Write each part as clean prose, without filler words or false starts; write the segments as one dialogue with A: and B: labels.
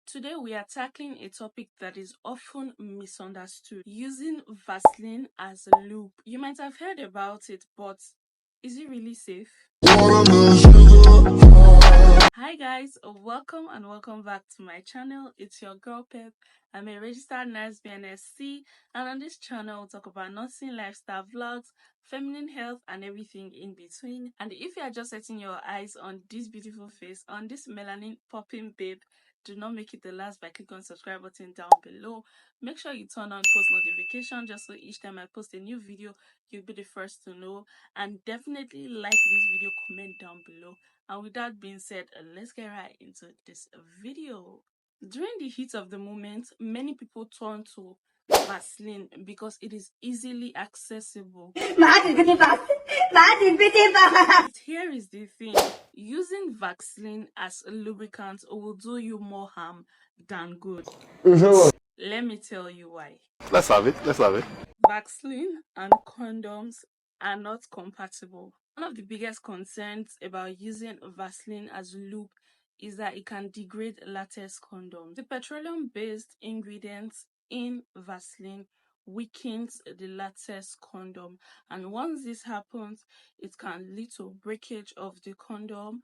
A: Today we are tackling a topic that is often misunderstood, using Vaseline as a lube. You might have heard about it, but is it really safe? Hi guys, welcome and welcome back to my channel. It's your girl Pep. I'm a registered nurse BNSC, and on this channel we'll talk about nursing, lifestyle vlogs, feminine health and everything in between. And if you are just setting your eyes on this beautiful face, on this melanin popping babe, do not make it the last by clicking on the subscribe button down below. Make sure you turn on post notification just so each time I post a new video you'll be the first to know, and definitely like this video, comment down below. And with that being said, let's get right into this video. During the heat of the moment, many people turn to Vaseline because it is easily accessible. Here is the thing: using Vaseline as a lubricant will do you more harm than good. Let me tell you why.
B: Let's have it.
A: Vaseline and condoms are not compatible. One of the biggest concerns about using Vaseline as lube is that it can degrade latex condoms. The petroleum-based ingredients in Vaseline weakens the latex condom, and once this happens, it can lead to breakage of the condom,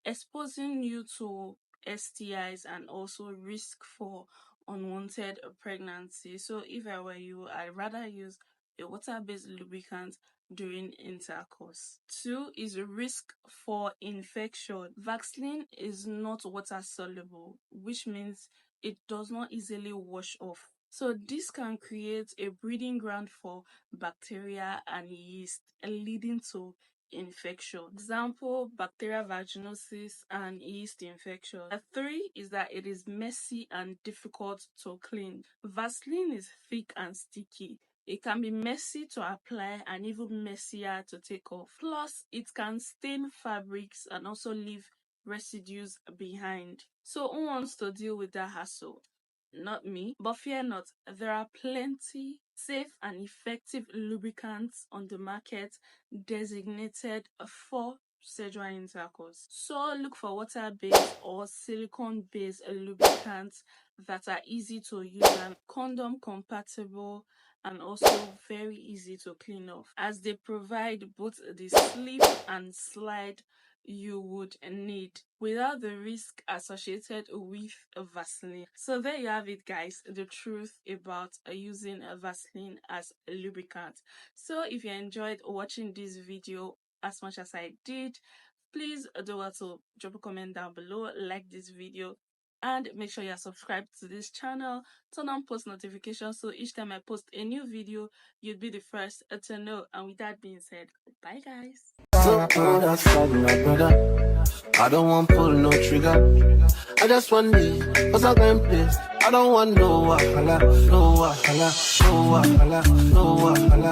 A: exposing you to STIs and also risk for unwanted pregnancy. So if I were you, I'd rather use a water-based lubricant during intercourse. 2 is a risk for infection. Vaseline is not water soluble, which means it does not easily wash off. So this can create a breeding ground for bacteria and yeast, leading to infection. Example, bacterial vaginosis and yeast infection. 3 is that it is messy and difficult to clean. Vaseline is thick and sticky. It can be messy to apply and even messier to take off. Plus, it can stain fabrics and also leave residues behind. So who wants to deal with that hassle? Not me. But fear not, there are plenty safe and effective lubricants on the market designated for sexual intercourse. So look for water-based or silicone-based lubricants that are easy to use and condom compatible, and also very easy to clean off, as they provide both the slip and slide you would need without the risk associated with Vaseline. So there you have it, guys, the truth about using Vaseline as a lubricant. So if you enjoyed watching this video as much as I did, please do also drop a comment down below, like this video, and make sure you are subscribed to this channel. Turn on post notifications so each time I post a new video you'd be the first to know. And with that being said, bye guys.
C: I don't want pull no trigger. I just want me, cause I can play. I don't want no wahala, no wahala, no wahala, no wahala.